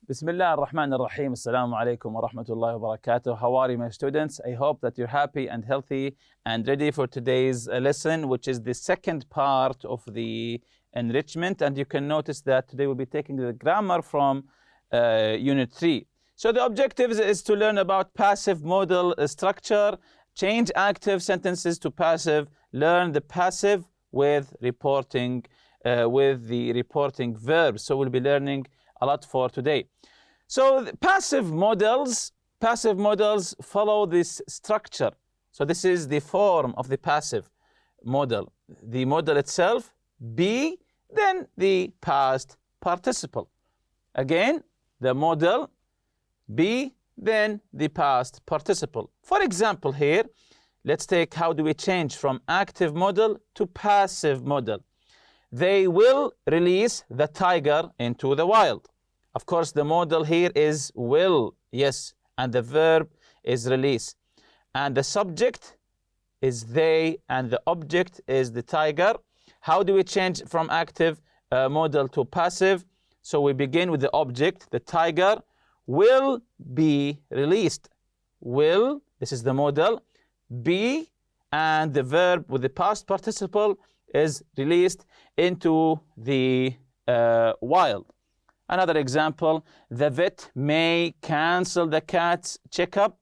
بسم الله الرحمن الرحيم. السلام عليكم ورحمة الله وبركاته. How are you, my students? I hope that you're happy and healthy and ready for today's lesson, which is the second part of the enrichment. And you can notice that today we'll be taking the grammar from Unit 3. So the objective is to learn about passive modal structure, change active sentences to passive, learn the passive with reporting, with the reporting verbs. So we'll be learning a lot for today. So the passive modals follow this structure. So this is the form of the passive modal. The modal itself, be, then the past participle. Again, the modal, be, then the past participle. For example here, let's take how do we change from active modal to passive modal. They will release the tiger into the wild. Of course, the modal here is will, yes, and the verb is release. And the subject is they, and the object is the tiger. How do we change from active modal to passive? So we begin with the object, the tiger will be released. Will, this is the modal, be, and the verb with the past participle is released into the wild. Another example, the vet may cancel the cat's checkup.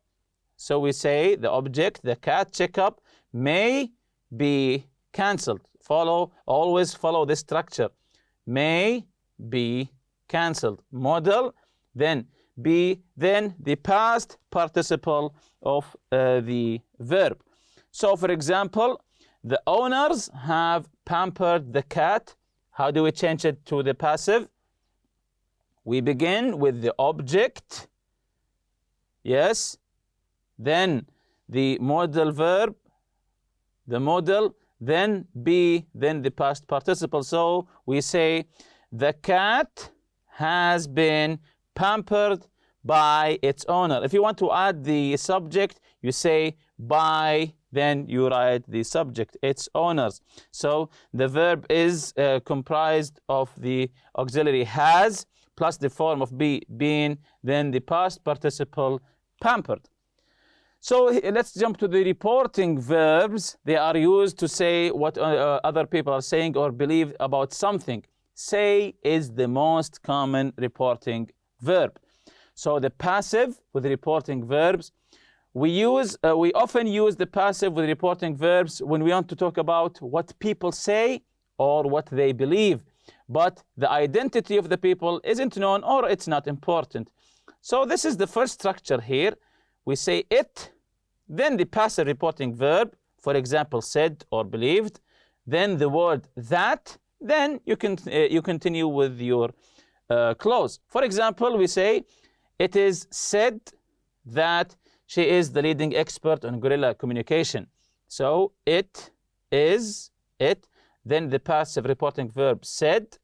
So we say the object, the cat checkup, may be cancelled. Always follow this structure. May be cancelled. Modal, then be, then the past participle of the verb. So for example, the owners have pampered the cat. How do we change it to the passive? We begin with the object, yes, then the modal verb, the modal, then be, then the past participle. So we say the cat has been pampered by its owner. If you want to add the subject, you say by, then you write the subject, its owners. So the verb is comprised of the auxiliary has, plus the form of be, being, then the past participle pampered. So let's jump to the reporting verbs. They are used to say what other people are saying or believe about something. Say is the most common reporting verb. So the passive with the reporting verbs, we often use the passive with reporting verbs when we want to talk about what people say or what they believe. But the identity of the people isn't known or it's not important. So this is the first structure here. We say it, then the passive reporting verb, for example, said or believed, then the word that, then you continue with your clause. For example, we say, it is said that she is the leading expert on guerrilla communication. So it is, it, then the passive reporting verb said,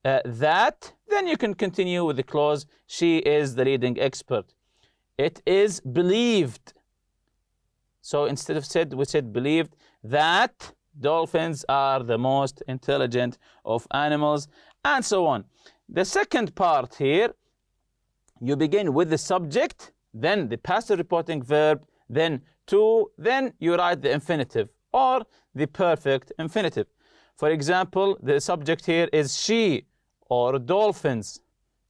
that, then you can continue with the clause, she is the leading expert. It is believed. So instead of said, we said believed that dolphins are the most intelligent of animals, and so on. The second part here, you begin with the subject, then the passive reporting verb, then to, then you write the infinitive or the perfect infinitive. For example, the subject here is she or dolphins.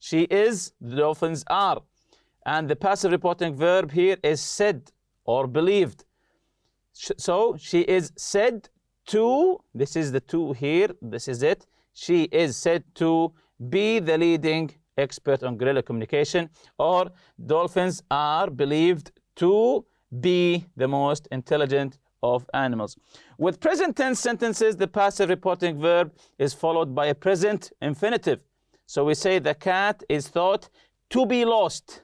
She is, the dolphins are. And the passive reporting verb here is said or believed. So she is said to, this is the to here, this is it. She is said to be the leading expert on guerrilla communication, or dolphins are believed to be the most intelligent of animals. With present tense sentences, the passive reporting verb is followed by a present infinitive. So we say the cat is thought to be lost,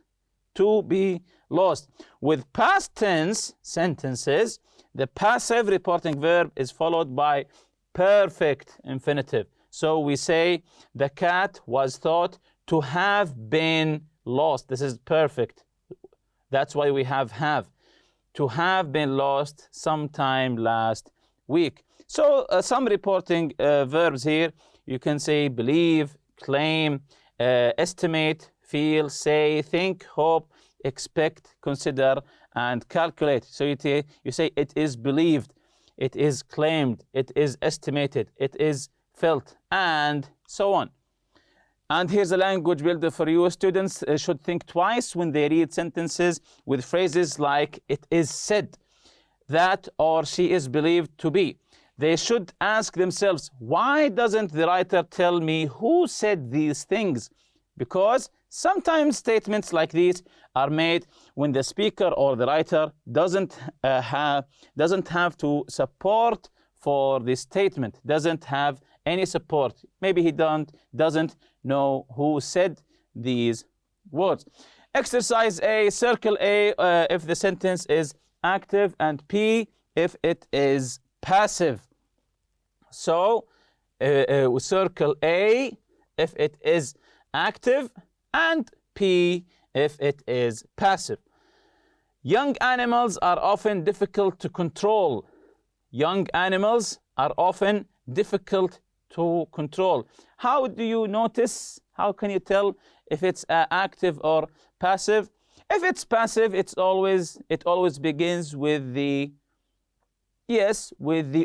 to be lost. With past tense sentences, the passive reporting verb is followed by perfect infinitive. So we say the cat was thought to have been lost. This is perfect. That's why we have. To have been lost sometime last week. So some reporting verbs here, you can say believe, claim, estimate, feel, say, think, hope, expect, consider, and calculate. So you say it is believed, it is claimed, it is estimated, it is felt, and so on. And here's a language builder for you. Students should think twice when they read sentences with phrases like it is said, that or she is believed to be. They should ask themselves, why doesn't the writer tell me who said these things? Because sometimes statements like these are made when the speaker or the writer doesn't have to support for the statement, doesn't have any support. Maybe he doesn't know who said these words. Exercise A, circle A if the sentence is active, and P if it is passive. So circle A if it is active and P if it is passive. Young animals are often difficult to control. Young animals are often difficult to control. How do you notice? How can you tell if it's active or passive? If it's passive, it always begins with the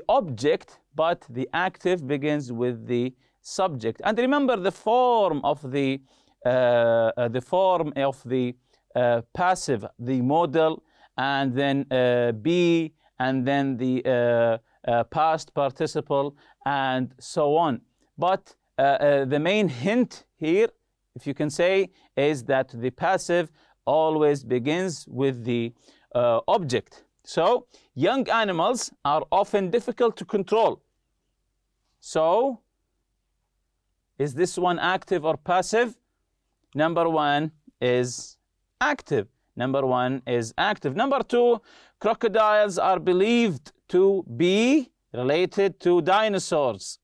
object, but the active begins with the subject. And remember the form of the passive, the modal, and then be, and then the past participle, and so on. But the main hint here, if you can say, is that the passive always begins with the object. So young animals are often difficult to control. So is this one active or passive? Number one is active. Number one is active. Number two, crocodiles are believed to be related to dinosaurs.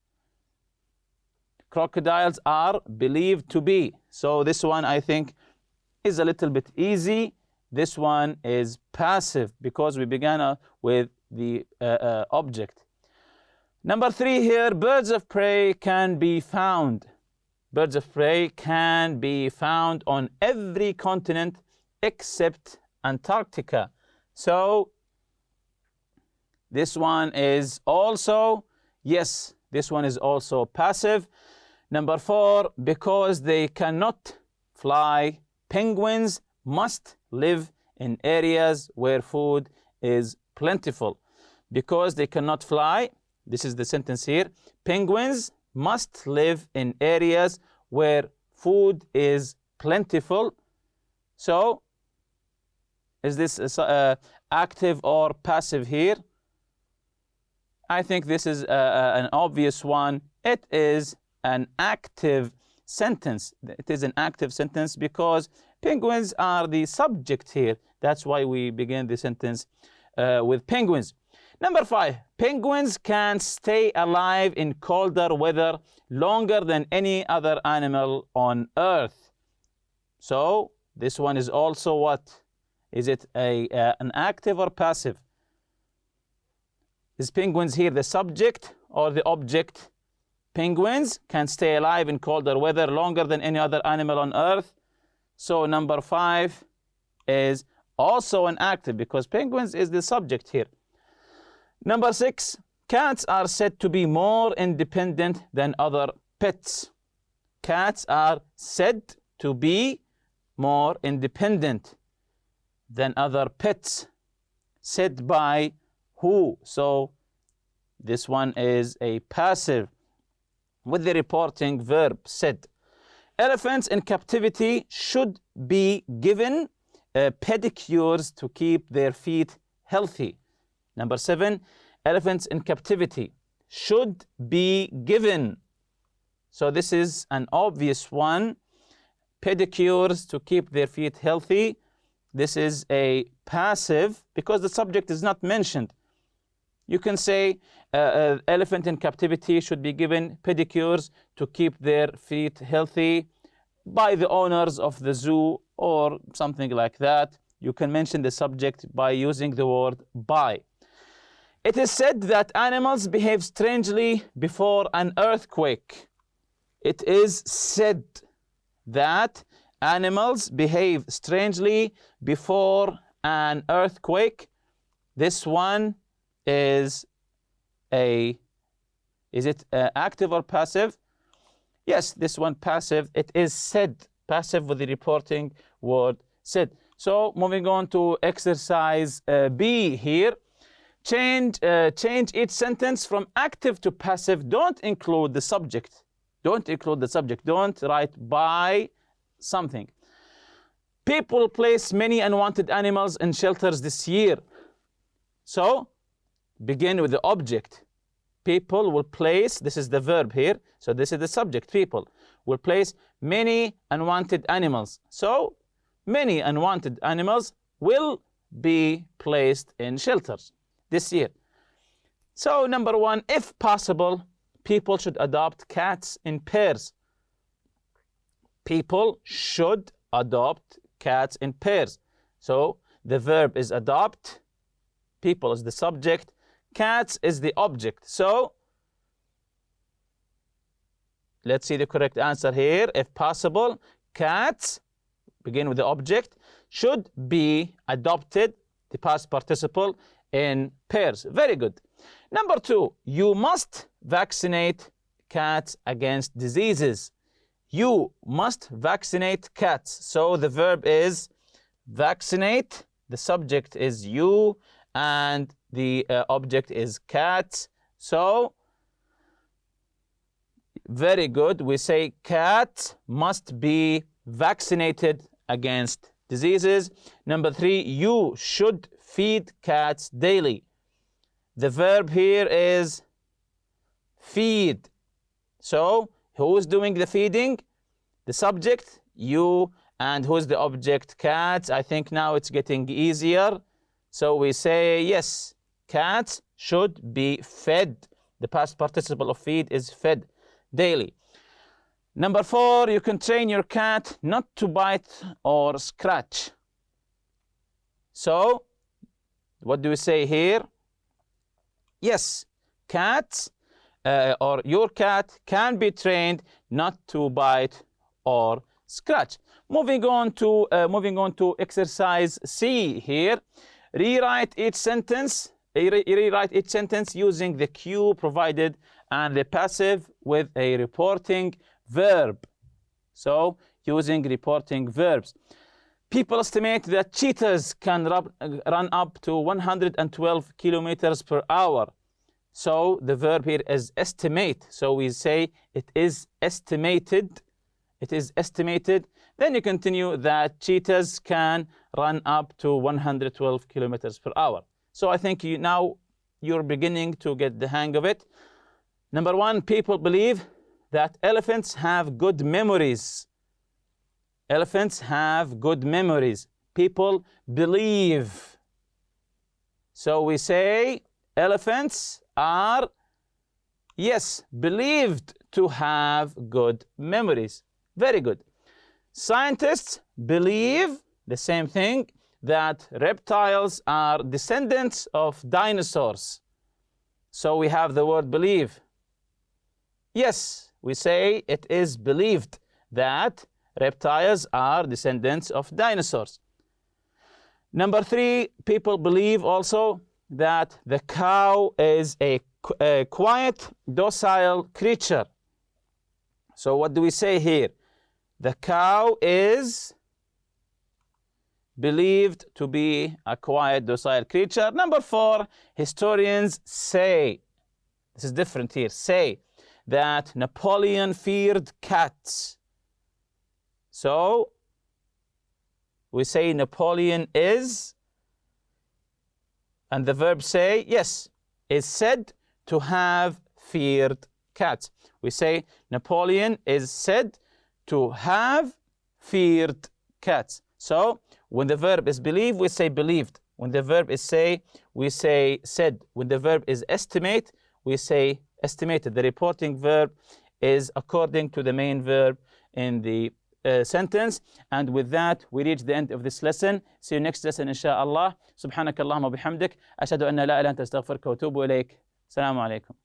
Crocodiles are believed to be. So this one, I think, is a little bit easy. This one is passive because we began with the object. Number three here, birds of prey can be found. Birds of prey can be found on every continent except Antarctica. So this one is also, yes, this one is also passive. Number four, because they cannot fly, penguins must live in areas where food is plentiful. Because they cannot fly, this is the sentence here, penguins must live in areas where food is plentiful. So, is this active or passive here? I think this is an obvious one. It is an active sentence. It is an active sentence because penguins are the subject here. That's why we begin the sentence with penguins. Number five, penguins can stay alive in colder weather longer than any other animal on Earth. So this one is also what? Is it an active or passive? Is penguins here the subject or the object? Penguins can stay alive in colder weather longer than any other animal on Earth. So number five is also an active because penguins is the subject here. Number six, cats are said to be more independent than other pets. Cats are said to be more independent than other pets. Said by who? So this one is a passive with the reporting verb said. Elephants in captivity should be given pedicures to keep their feet healthy. Number seven, elephants in captivity should be given. So this is an obvious one. Pedicures to keep their feet healthy. This is a passive because the subject is not mentioned. You can say elephant in captivity should be given pedicures to keep their feet healthy by the owners of the zoo or something like that. You can mention the subject by using the word by. It is said that animals behave strangely before an earthquake. It is said. that animals behave strangely before an earthquake. This one is it active or passive? Yes, this one passive. It is said, passive with the reporting word said. So moving on to exercise B here. Change each sentence from active to passive. Don't include the subject. Don't include the subject. Don't write by something. People place many unwanted animals in shelters this year. So begin with the object. People will place, this is the verb here, so this is the subject. People will place many unwanted animals. So many unwanted animals will be placed in shelters this year. So number one, if possible, people should adopt cats in pairs. People should adopt cats in pairs. So the verb is adopt, people is the subject, cats is the object. So let's see the correct answer here. If possible, cats, begin with the object, should be adopted, the past participle, in pairs. Very good. Number two, you must vaccinate cats against diseases. You must vaccinate cats. So the verb is vaccinate, the subject is you, and the object is cats. So very good. We say cats must be vaccinated against diseases. Number three, you should feed cats daily. The verb here is feed. So who is doing the feeding? The subject, you, and who's the object? Cats. I think now it's getting easier. So we say yes, cats should be fed. The past participle of feed is fed daily. Number four, you can train your cat not to bite or scratch. So what do we say here? Yes, cats or your cat can be trained not to bite or scratch. Moving on to exercise C here. Rewrite each sentence using the cue provided and the passive with a reporting verb. So using reporting verbs. People estimate that cheetahs can run up to 112 kilometers per hour. So the verb here is estimate. So we say it is estimated. It is estimated. Then you continue that cheetahs can run up to 112 kilometers per hour. So I think now you're beginning to get the hang of it. Number one, people believe that elephants have good memories. Elephants have good memories. People believe. So we say elephants are, yes, believed to have good memories. Very good. Scientists believe the same thing, that reptiles are descendants of dinosaurs. So we have the word believe. Yes, we say it is believed that reptiles are descendants of dinosaurs. Number three, people believe also that the cow is a quiet, docile creature. So what do we say here? The cow is believed to be a quiet, docile creature. Number four, historians say, this is different here, say that Napoleon feared cats. So we say Napoleon is, and the verb say, yes, is said to have feared cats. We say Napoleon is said to have feared cats. So when the verb is believe, we say believed. When the verb is say, we say said. When the verb is estimate, we say estimated. The reporting verb is according to the main verb in the sentence. And with that, we reach the end of this lesson. See you next lesson, inshallah. Subhanakallahumma bihamdik. Ashhadu an la ilaha illa anta astaghfiruka wa atubu ilayk. Assalamu alaikum.